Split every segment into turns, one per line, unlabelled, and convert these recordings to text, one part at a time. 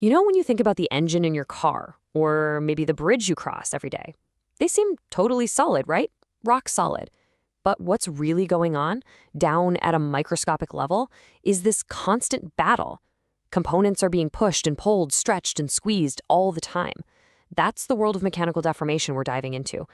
You know, when you think about the engine in your car, or maybe the bridge you cross every day, they seem totally solid, right? Rock solid. But what's really going on, down at a microscopic level, is this constant battle. Components are being pushed and pulled, stretched and squeezed all the time. That's the world of mechanical deformation we're diving into.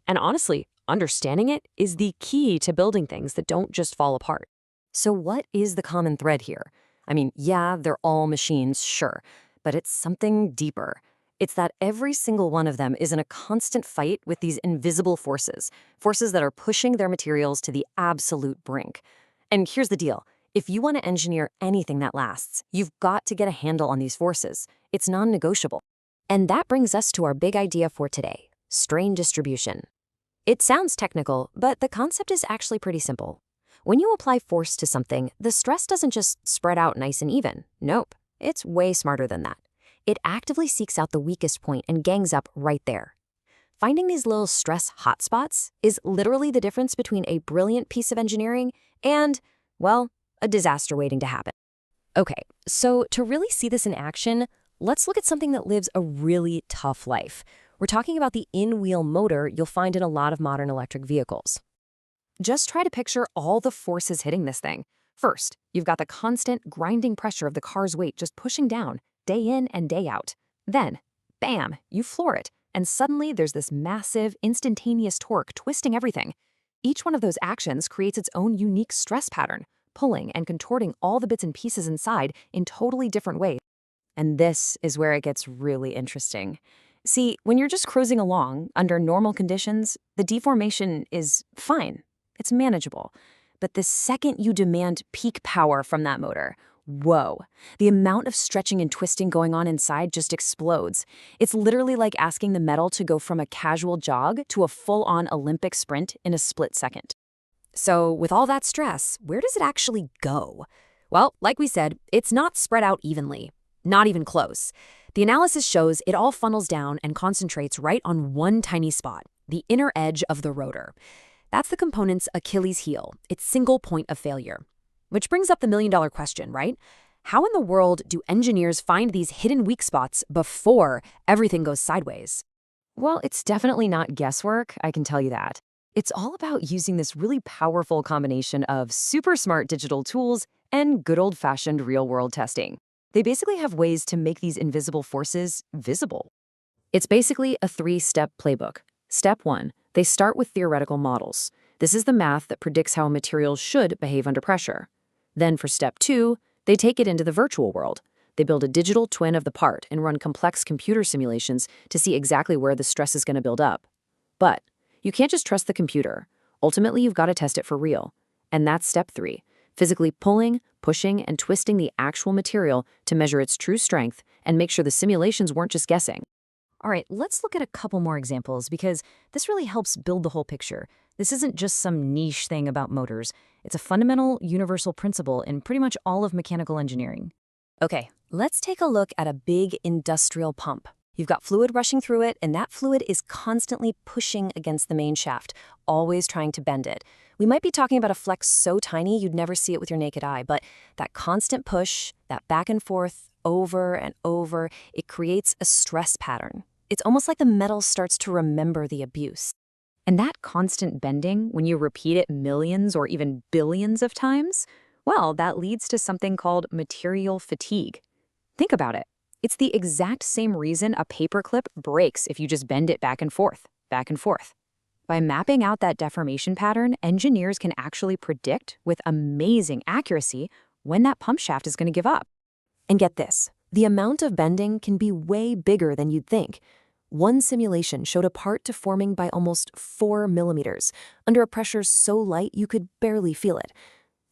And honestly, understanding it is the key to building things that don't just fall apart.
So what is the common thread here? I mean, yeah, they're all machines, sure, but it's something deeper. It's that every single one of them is in a constant fight with these invisible forces, forces that are pushing their materials to the absolute brink. And here's the deal. If you want to engineer anything that lasts, you've got to get a handle on these forces. It's non-negotiable.
And that brings us to our big idea for today, strain distribution. It sounds technical, but the concept is actually pretty simple. When you apply force to something, the stress doesn't just spread out nice and even. Nope, it's way smarter than that. It actively seeks out the weakest point and gangs up right there. Finding these little stress hotspots is literally the difference between a brilliant piece of engineering and, well, a disaster waiting to happen. Okay, so to really see this in action, let's look at something that lives a really tough life. We're talking about the in-wheel motor you'll find in a lot of modern electric vehicles. Just try to picture all the forces hitting this thing. First, you've got the constant grinding pressure of the car's weight just pushing down, day in and day out. Then, bam, you floor it, and suddenly there's this massive, instantaneous torque twisting everything. Each one of those actions creates its own unique stress pattern, pulling and contorting all the bits and pieces inside in totally different ways. And this is where it gets really interesting. See, when you're just cruising along under normal conditions, the deformation is fine. It's manageable. But the second you demand peak power from that motor, whoa, the amount of stretching and twisting going on inside just explodes. It's literally like asking the metal to go from a casual jog to a full-on Olympic sprint in a split second. So with all that stress, where does it actually go? Well, like we said, it's not spread out evenly. Not even close. The analysis shows it all funnels down and concentrates right on one tiny spot, the inner edge of the rotor. That's the component's Achilles heel, its single point of failure. Which brings up the million-dollar question, right? How in the world do engineers find these hidden weak spots before everything goes sideways?
Well, it's definitely not guesswork, I can tell you that. It's all about using this really powerful combination of super smart digital tools and good old-fashioned real-world testing. They basically have ways to make these invisible forces visible. It's basically a three-step playbook. Step 1, they start with theoretical models. This is the math that predicts how a material should behave under pressure. Then for step 2, they take it into the virtual world. They build a digital twin of the part and run complex computer simulations to see exactly where the stress is going to build up. But you can't just trust the computer. Ultimately, you've got to test it for real. And that's step 3, physically pulling, pushing, and twisting the actual material to measure its true strength and make sure the simulations weren't just guessing.
All right, let's look at a couple more examples because this really helps build the whole picture. This isn't just some niche thing about motors. It's a fundamental, universal principle in pretty much all of mechanical engineering. Okay, let's take a look at a big industrial pump. You've got fluid rushing through it, and that fluid is constantly pushing against the main shaft, always trying to bend it. We might be talking about a flex so tiny you'd never see it with your naked eye, but that constant push, that back and forth, over and over, it creates a stress pattern. It's almost like the metal starts to remember the abuse. And that constant bending, when you repeat it millions or even billions of times, well, that leads to something called material fatigue. Think about it. It's the exact same reason a paperclip breaks if you just bend it back and forth, back and forth. By mapping out that deformation pattern, engineers can actually predict with amazing accuracy when that pump shaft is going to give up. And get this, the amount of bending can be way bigger than you'd think. One simulation showed a part deforming by almost 4 millimeters, under a pressure so light you could barely feel it.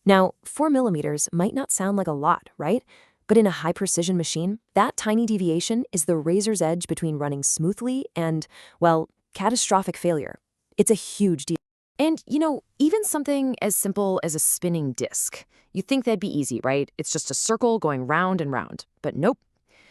Now, 4 millimeters might not sound like a lot, right? But in a high-precision machine, that tiny deviation is the razor's edge between running smoothly and, well, catastrophic failure. It's a huge deal. And, you know, even something as simple as a spinning disc. You'd think that'd be easy, right? It's just a circle going round and round. But nope.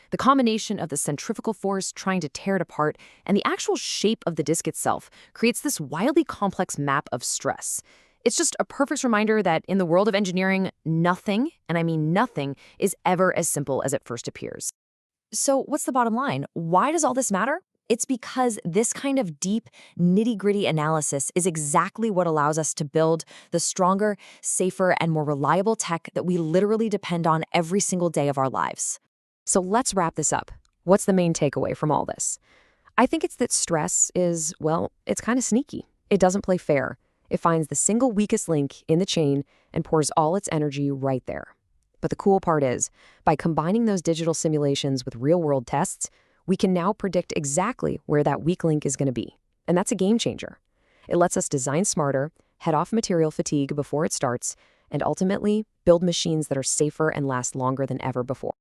The combination of the centrifugal force trying to tear it apart and the actual shape of the disc itself creates this wildly complex map of stress. It's just a perfect reminder that in the world of engineering, nothing, and I mean nothing, is ever as simple as it first appears.
So, what's the bottom line? Why does all this matter? It's because this kind of deep, nitty gritty analysis is exactly what allows us to build the stronger, safer, and more reliable tech that we literally depend on every single day of our lives. So, let's wrap this up. What's the main takeaway from all this? I think it's that stress is, well, it's kind of sneaky. It doesn't play fair. It finds the single weakest link in the chain and pours all its energy right there. But the cool part is, by combining those digital simulations with real-world tests, we can now predict exactly where that weak link is going to be. And that's a game changer. It lets us design smarter, head off material fatigue before it starts, and ultimately build machines that are safer and last longer than ever before.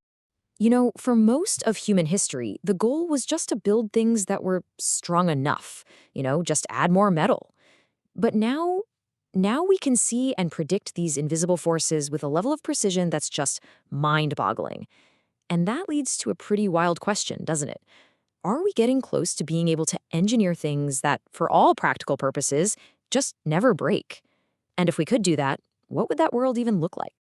You know, for most of human history, the goal was just to build things that were strong enough, just add more metal. But now we can see and predict these invisible forces with a level of precision that's just mind-boggling. And that leads to a pretty wild question, doesn't it? Are we getting close to being able to engineer things that, for all practical purposes, just never break? And if we could do that, what would that world even look like?